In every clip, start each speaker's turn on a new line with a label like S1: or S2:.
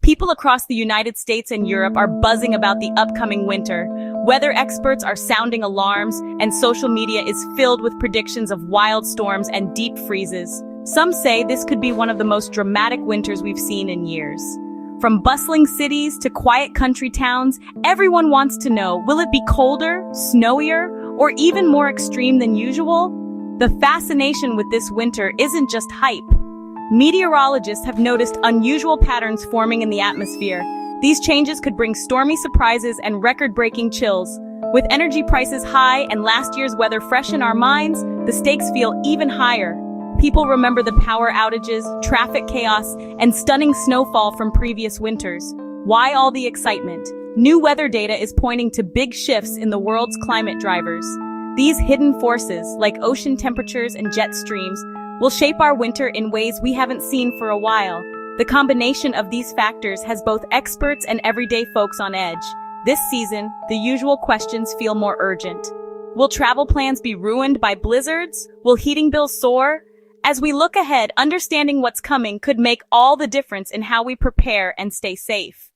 S1: People across the United States and Europe are buzzing about the upcoming winter. Weather experts are sounding alarms, and social media is filled with predictions of wild storms and deep freezes. Some say this could be one of the most dramatic winters we've seen in years. From bustling cities to quiet country towns, everyone wants to know, will it be colder, snowier, or even more extreme than usual? The fascination with this winter isn't just hype. Meteorologists have noticed unusual patterns forming in the atmosphere. These changes could bring stormy surprises and record-breaking chills. With energy prices high and last year's weather fresh in our minds, the stakes feel even higher. People remember the power outages, traffic chaos, and stunning snowfall from previous winters. Why all the excitement? New weather data is pointing to big shifts in the world's climate drivers. These hidden forces, like ocean temperatures and jet streams, will shape our winter in ways we haven't seen for a while. The combination of these factors has both experts and everyday folks on edge. This season, the usual questions feel more urgent. Will travel plans be ruined by blizzards? Will heating bills soar? As we look ahead, understanding what's coming could make all the difference in how we prepare and stay safe.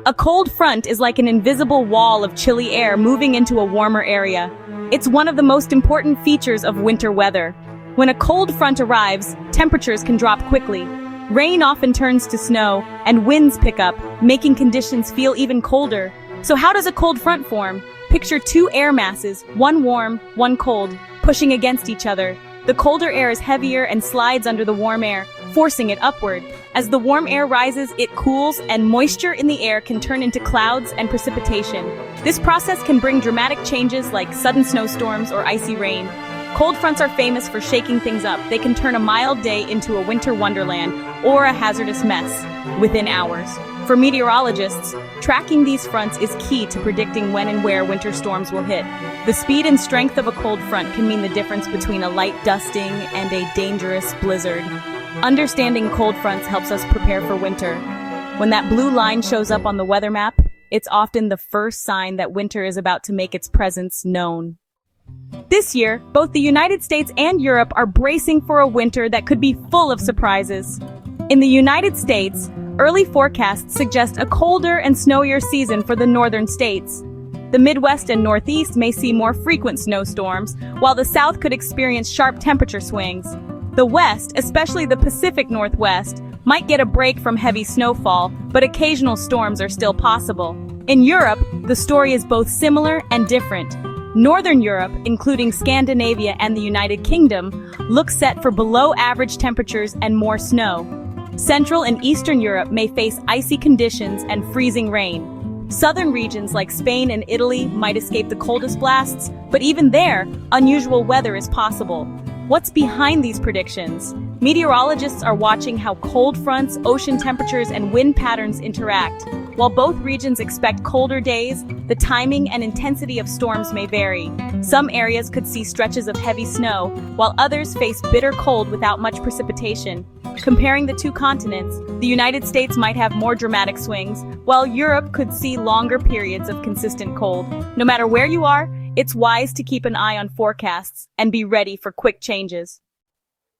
S1: A cold front is like an invisible wall of chilly air moving into a warmer area. It's one of the most important features of winter weather. When a cold front arrives, temperatures can drop quickly. Rain often turns to snow, and winds pick up, making conditions feel even colder. So how does a cold front form? Picture two air masses, one warm, one cold, pushing against each other. The colder air is heavier and slides under the warm air, forcing it upward. As the warm air rises, it cools, and moisture in the air can turn into clouds and precipitation. This process can bring dramatic changes like sudden snowstorms or icy rain. Cold fronts are famous for shaking things up. They can turn a mild day into a winter wonderland or a hazardous mess within hours. For meteorologists, tracking these fronts is key to predicting when and where winter storms will hit. The speed and strength of a cold front can mean the difference between a light dusting and a dangerous blizzard. Understanding cold fronts helps us prepare for winter. When that blue line shows up on the weather map, it's often the first sign that winter is about to make its presence known. This year, both the United States and Europe are bracing for a winter that could be full of surprises. In the United States, early forecasts suggest a colder and snowier season for the northern states. The Midwest and Northeast may see more frequent snowstorms, while the South could experience sharp temperature swings. The West, especially the Pacific Northwest, might get a break from heavy snowfall, but occasional storms are still possible. In Europe, the story is both similar and different. Northern Europe, including Scandinavia and the United Kingdom, looks set for below-average temperatures and more snow. Central and Eastern Europe may face icy conditions and freezing rain. Southern regions like Spain and Italy might escape the coldest blasts, but even there, unusual weather is possible. What's behind these predictions? Meteorologists are watching how cold fronts, ocean temperatures, and wind patterns interact. While both regions expect colder days, the timing and intensity of storms may vary. Some areas could see stretches of heavy snow, while others face bitter cold without much precipitation. Comparing the two continents, the United States might have more dramatic swings, while Europe could see longer periods of consistent cold. No matter where you are, it's wise to keep an eye on forecasts and be ready for quick changes.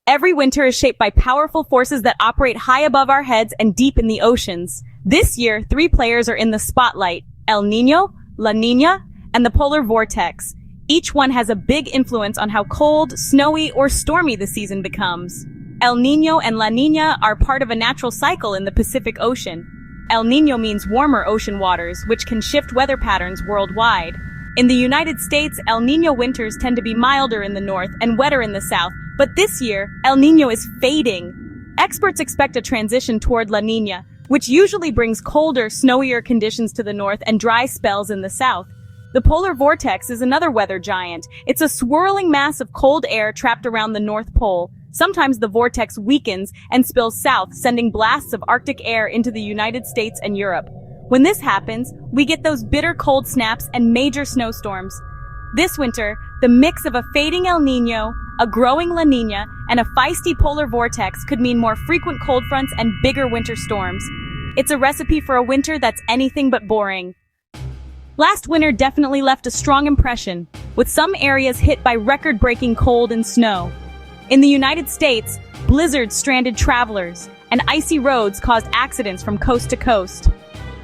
S1: Every winter is shaped by powerful forces that operate high above our heads and deep in the oceans. This year, 3 players are in the spotlight: El Niño, La Niña, and the polar vortex. Each one has a big influence on how cold, snowy, or stormy the season becomes. El Niño and La Niña are part of a natural cycle in the Pacific Ocean. El Niño means warmer ocean waters, which can shift weather patterns worldwide. In the United States, El Niño winters tend to be milder in the north and wetter in the south, but this year, El Niño is fading. Experts expect a transition toward La Niña, which usually brings colder, snowier conditions to the north and dry spells in the south. The polar vortex is another weather giant. It's a swirling mass of cold air trapped around the North Pole. Sometimes the vortex weakens and spills south, sending blasts of Arctic air into the United States and Europe. When this happens, we get those bitter cold snaps and major snowstorms. This winter, the mix of a fading El Niño, a growing La Niña, and a feisty polar vortex could mean more frequent cold fronts and bigger winter storms. It's a recipe for a winter that's anything but boring. Last winter definitely left a strong impression, with some areas hit by record-breaking cold and snow. In the United States, blizzards stranded travelers, and icy roads caused accidents from coast to coast.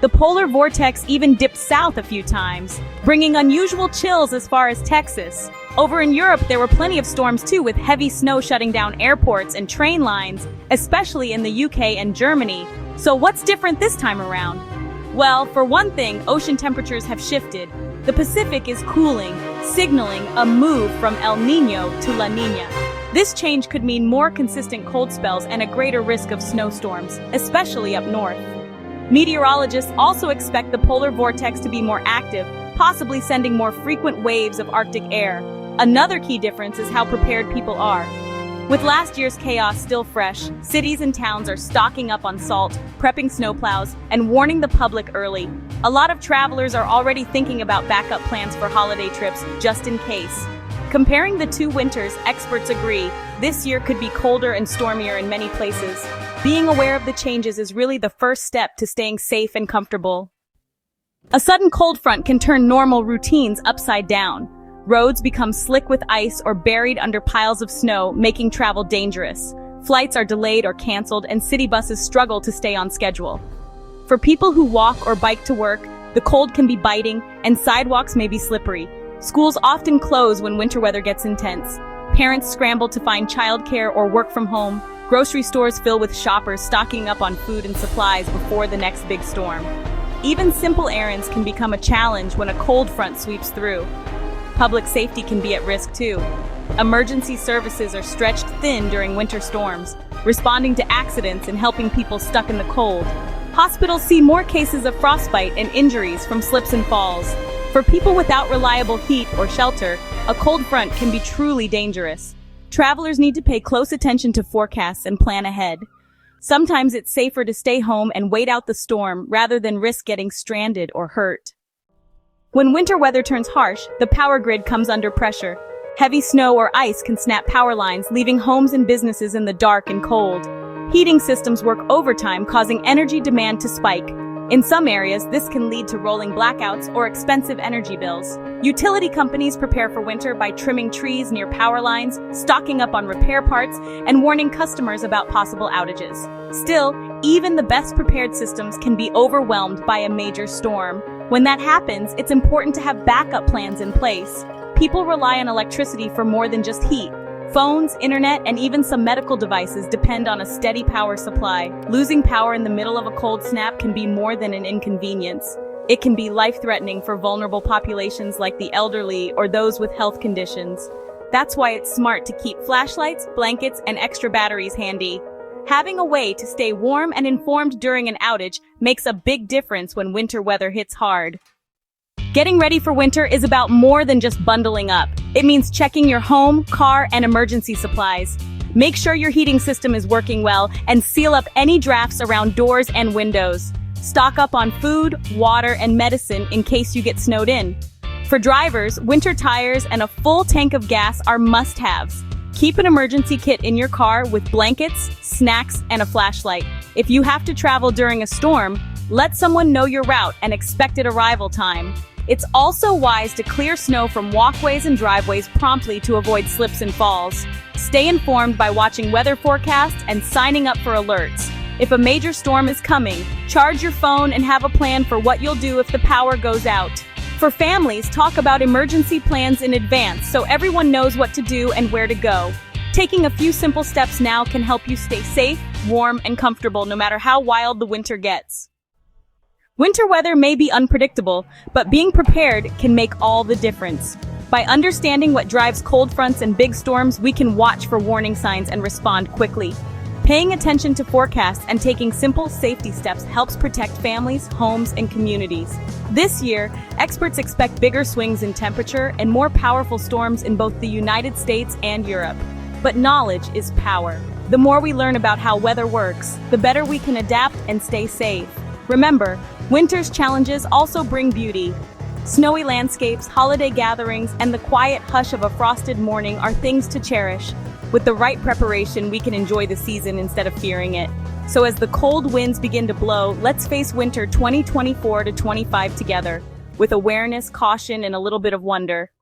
S1: The polar vortex even dipped south a few times, bringing unusual chills as far as Texas. Over in Europe, there were plenty of storms too, with heavy snow shutting down airports and train lines, especially in the UK and Germany. So what's different this time around? Well, for one thing, ocean temperatures have shifted. The Pacific is cooling, signaling a move from El Niño to La Niña. This change could mean more consistent cold spells and a greater risk of snowstorms, especially up north. Meteorologists also expect the polar vortex to be more active, possibly sending more frequent waves of Arctic air. Another key difference is how prepared people are. With last year's chaos still fresh, cities and towns are stocking up on salt, prepping snowplows, and warning the public early. A lot of travelers are already thinking about backup plans for holiday trips, just in case. Comparing the two winters, experts agree, this year could be colder and stormier in many places. Being aware of the changes is really the first step to staying safe and comfortable. A sudden cold front can turn normal routines upside down. Roads become slick with ice or buried under piles of snow, making travel dangerous. Flights are delayed or canceled, and city buses struggle to stay on schedule. For people who walk or bike to work, the cold can be biting, and sidewalks may be slippery. Schools often close when winter weather gets intense. Parents scramble to find childcare or work from home. Grocery stores fill with shoppers stocking up on food and supplies before the next big storm. Even simple errands can become a challenge when a cold front sweeps through. Public safety can be at risk too. Emergency services are stretched thin during winter storms, responding to accidents and helping people stuck in the cold. Hospitals see more cases of frostbite and injuries from slips and falls. For people without reliable heat or shelter, a cold front can be truly dangerous. Travelers need to pay close attention to forecasts and plan ahead. Sometimes it's safer to stay home and wait out the storm rather than risk getting stranded or hurt. When winter weather turns harsh, the power grid comes under pressure. Heavy snow or ice can snap power lines, leaving homes and businesses in the dark and cold. Heating systems work overtime, causing energy demand to spike. In some areas, this can lead to rolling blackouts or expensive energy bills. Utility companies prepare for winter by trimming trees near power lines, stocking up on repair parts, and warning customers about possible outages. Still, even the best prepared systems can be overwhelmed by a major storm. When that happens, it's important to have backup plans in place. People rely on electricity for more than just heat. Phones, internet, and even some medical devices depend on a steady power supply. Losing power in the middle of a cold snap can be more than an inconvenience. It can be life-threatening for vulnerable populations like the elderly or those with health conditions. That's why it's smart to keep flashlights, blankets, and extra batteries handy. Having a way to stay warm and informed during an outage makes a big difference when winter weather hits hard. Getting ready for winter is about more than just bundling up. It means checking your home, car, and emergency supplies. Make sure your heating system is working well and seal up any drafts around doors and windows. Stock up on food, water, and medicine in case you get snowed in. For drivers, winter tires and a full tank of gas are must-haves. Keep an emergency kit in your car with blankets, snacks, and a flashlight. If you have to travel during a storm, let someone know your route and expected arrival time. It's also wise to clear snow from walkways and driveways promptly to avoid slips and falls. Stay informed by watching weather forecasts and signing up for alerts. If a major storm is coming, charge your phone and have a plan for what you'll do if the power goes out. For families, talk about emergency plans in advance so everyone knows what to do and where to go. Taking a few simple steps now can help you stay safe, warm, and comfortable no matter how wild the winter gets. Winter weather may be unpredictable, but being prepared can make all the difference. By understanding what drives cold fronts and big storms, we can watch for warning signs and respond quickly. Paying attention to forecasts and taking simple safety steps helps protect families, homes, and communities. This year, experts expect bigger swings in temperature and more powerful storms in both the United States and Europe. But knowledge is power. The more we learn about how weather works, the better we can adapt and stay safe. Remember, winter's challenges also bring beauty. Snowy landscapes, holiday gatherings, and the quiet hush of a frosted morning are things to cherish. With the right preparation, we can enjoy the season instead of fearing it. So as the cold winds begin to blow, let's face winter 2024 to 25 together, with awareness, caution, and a little bit of wonder.